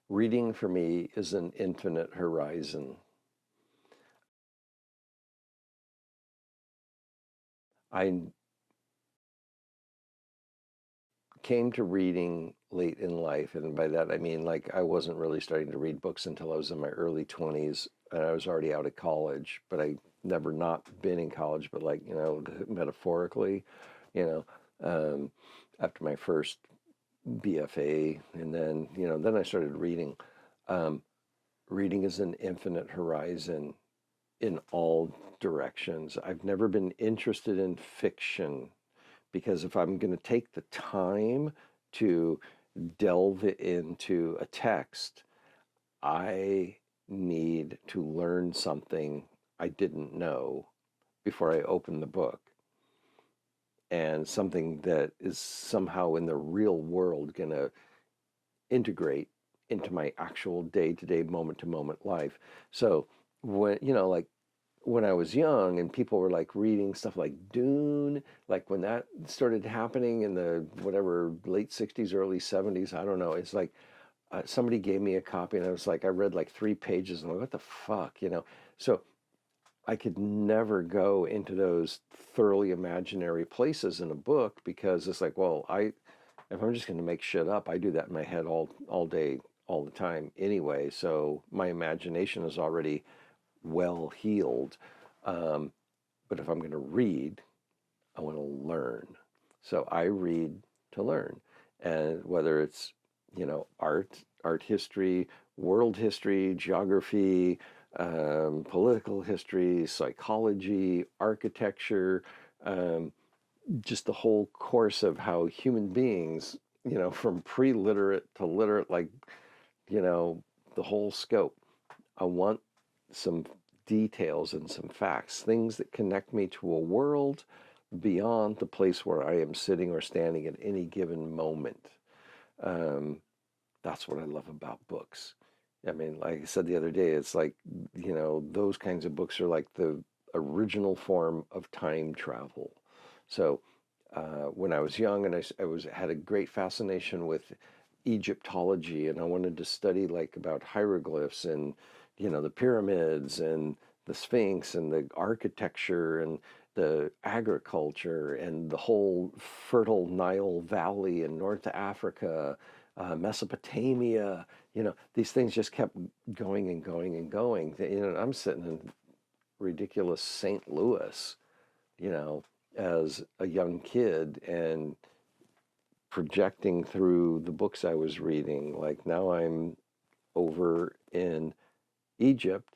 Reading for me is an infinite horizon. I came to reading late in life, and by that I mean like I wasn't really starting to read books until I was in my early 20s, and I was already out of college, but I never not been in college, but like, metaphorically, you know, um, after my first BFA, and then I started reading. Um, Reading is an infinite horizon in all directions. I've never been interested in fiction because if I'm going to take the time to delve into a text, I need to learn something I didn't know before I open the book, and something that is somehow in the real world going to integrate into my actual day-to-day, moment-to-moment life. So like when I was young and people were like reading stuff like Dune, like when that started happening in the whatever late 60s, early 70s, I don't know. It's like somebody gave me a copy and I was like, I read like 3 pages and I'm like, what the fuck, So I could never go into those thoroughly imaginary places in a book because it's like, well, if I'm just going to make shit up, I do that in my head all day, all the time anyway. So my imagination is already well healed. Um, but if I'm going to read, I want to learn. So I read to learn. And whether it's, art history, world history, geography, political history, psychology, architecture, um, just the whole course of how human beings, from pre-literate to literate, like, you know, the whole scope. I want some details and some facts, things that connect me to a world beyond the place where I am sitting or standing at any given moment. Um, that's what I love about books. I mean, like I said the other day, it's like, those kinds of books are like the original form of time travel. So when I was young and had a great fascination with Egyptology, and I wanted to study like about hieroglyphs and the pyramids and the Sphinx and the architecture and the agriculture and the whole fertile Nile Valley in North Africa, Mesopotamia. These things just kept going and going and going. I'm sitting in ridiculous St. Louis, you know, as a young kid and projecting through the books I was reading. Like now I'm over in Egypt,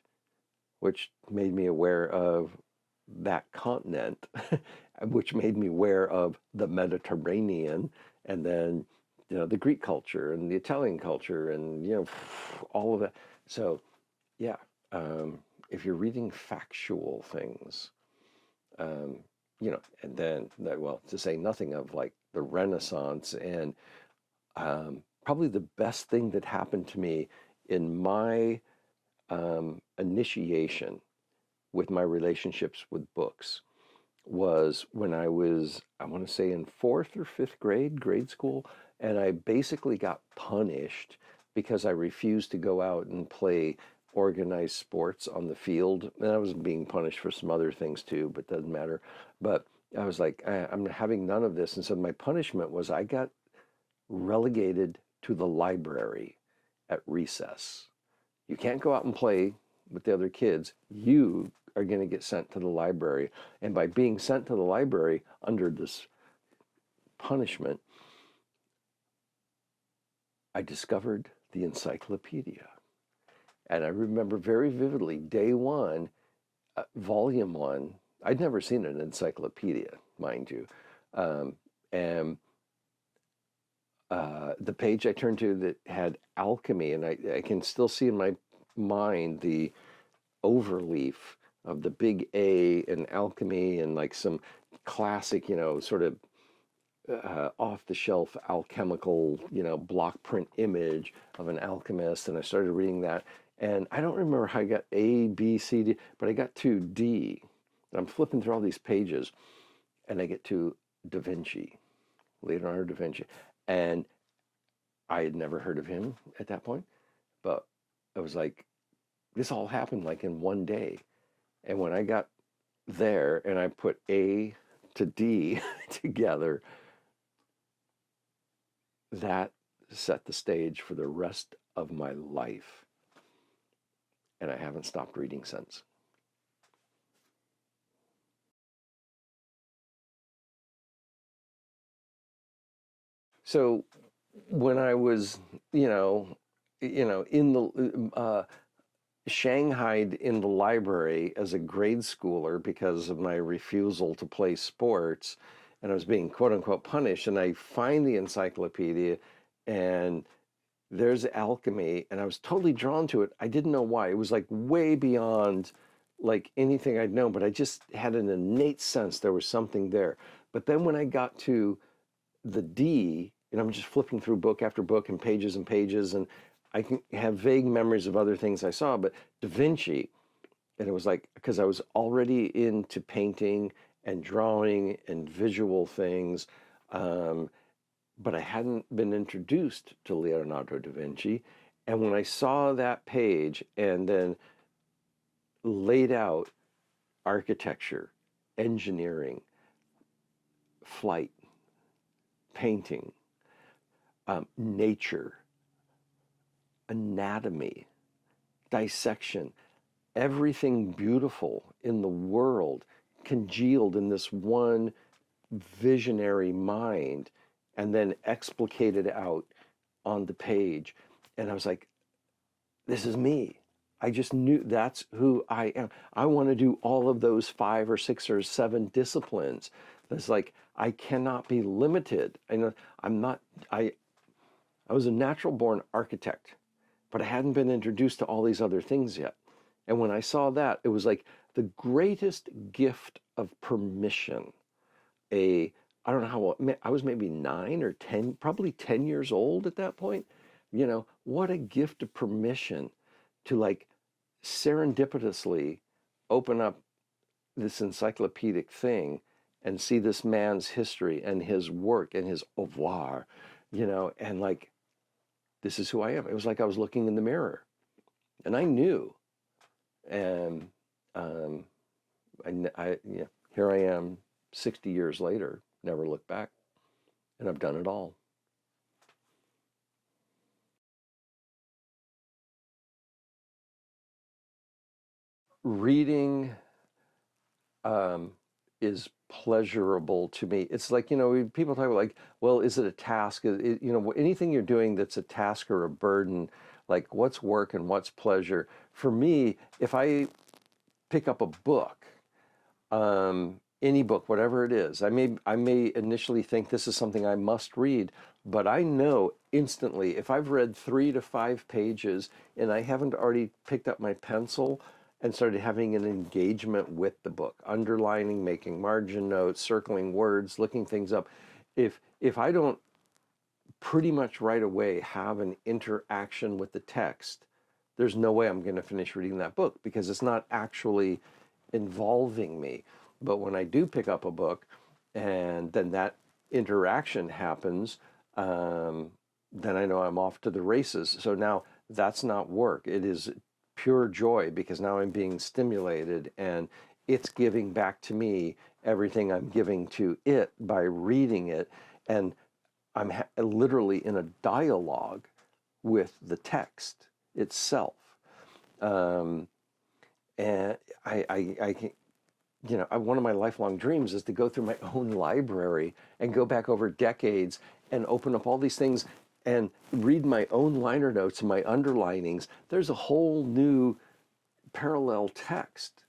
which made me aware of that continent, which made me aware of the Mediterranean, and then the Greek culture and the Italian culture, and all of that. So yeah, um, if you're reading factual things, um, and then well, to say nothing of like the Renaissance and probably the best thing that happened to me in my initiation with my relationships with books was when I was, I want to say in fourth or fifth grade school, and I basically got punished because I refused to go out and play organized sports on the field. And I was being punished for some other things too, but doesn't matter. But I was like, I'm having none of this. And so my punishment was I got relegated to the library at recess. You can't go out and play with the other kids. You are going to get sent to the library. And by being sent to the library under this punishment, I discovered the encyclopedia. And I remember very vividly day one, volume one. I'd never seen an encyclopedia, mind you. And the page I turned to that had alchemy, and I can still see in my mind the overleaf of the big A in alchemy and like some classic, sort of off the shelf alchemical, block print image of an alchemist. And I started reading that. And I don't remember how I got A, B, C, D, but I got to D. And I'm flipping through all these pages and I get to Da Vinci, Leonardo da Vinci. And I had never heard of him at that point. but it was like, this all happened like in one day. And when I got there and I put A to D together, that set the stage for the rest of my life. And I haven't stopped reading since. So when I was, you know, in the shanghaied in the library as a grade schooler because of my refusal to play sports, and I was being quote unquote punished, and I find the encyclopedia, and there's alchemy, and I was totally drawn to it. I didn't know why. It was like way beyond like anything I'd known, but I just had an innate sense there was something there. But then when I got to the D, and I'm just flipping through book after book and pages, and I can have vague memories of other things I saw, but Da Vinci, and it was like, because I was already into painting and drawing and visual things, um, but I hadn't been introduced to Leonardo da Vinci. And when I saw that page and then laid out architecture, engineering, flight, painting, nature, anatomy, dissection, everything beautiful in the world congealed in this one visionary mind and then explicated out on the page. And I was like, this is me. I just knew that's who I am. I want to do all of those 5 or 6 or 7 disciplines. It's like I cannot be limited. I know I'm not. I was a natural born architect, but I hadn't been introduced to all these other things yet. And when I saw that, it was like the greatest gift of permission. A I don't know how old, I was, maybe 9 or 10, probably 10 years old at that point. What a gift of permission to like serendipitously open up this encyclopedic thing and see this man's history and his work and his oeuvre, and like, this is who I am. It was like I was looking in the mirror and I knew. And um, yeah, here I am 60 years later, never looked back, and I've done it all. Reading um, is pleasurable to me. It's like, people talk about like, well, is it a task? Anything you're doing that's a task or a burden, like what's work and what's pleasure? For me, if I pick up a book, any book, whatever it is, I may initially think this is something I must read, but I know instantly if I've read 3 to 5 pages and I haven't already picked up my pencil and started having an engagement with the book, underlining, making margin notes, circling words, looking things up. If I don't pretty much right away have an interaction with the text, there's no way I'm going to finish reading that book because it's not actually involving me. But when I do pick up a book and then that interaction happens, then I know I'm off to the races. So now that's not work. It is pure joy because now I'm being stimulated and it's giving back to me everything I'm giving to it by reading it. And I'm literally in a dialogue with the text itself. Um, and I can, one of my lifelong dreams is to go through my own library and go back over decades and open up all these things and read my own liner notes and my underlinings. There's a whole new parallel text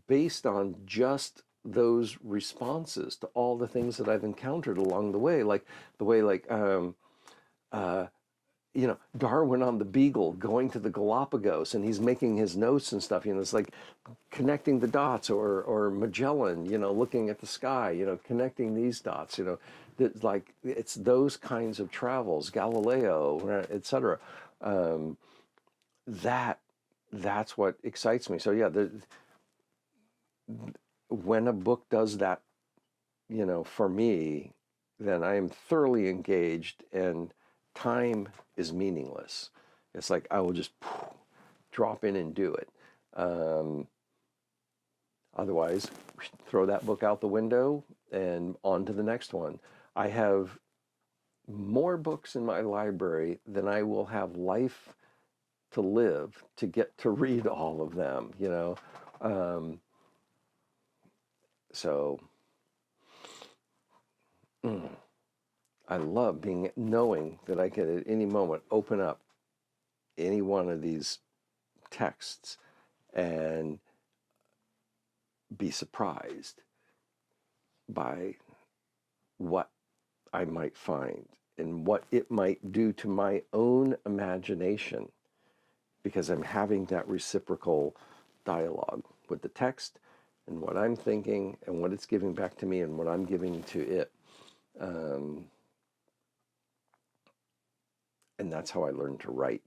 based on just those responses to all the things that I've encountered along the way, like the way, like, uh, Darwin on the Beagle going to the Galapagos and he's making his notes and stuff, it's like connecting the dots, or Magellan, looking at the sky, connecting these dots, that, like, it's those kinds of travels, Galileo, etc. Um, that that's what excites me. So yeah, when a book does that, for me, then I am thoroughly engaged and time is meaningless. It's like I will just drop in and do it. Otherwise, throw that book out the window and on to the next one. I have more books in my library than I will have life to live to get to read all of them, you know. Um, so I love knowing that I can at any moment open up any one of these texts and be surprised by what I might find and what it might do to my own imagination, because I'm having that reciprocal dialogue with the text and what I'm thinking and what it's giving back to me and what I'm giving to it. And that's how I learned to write.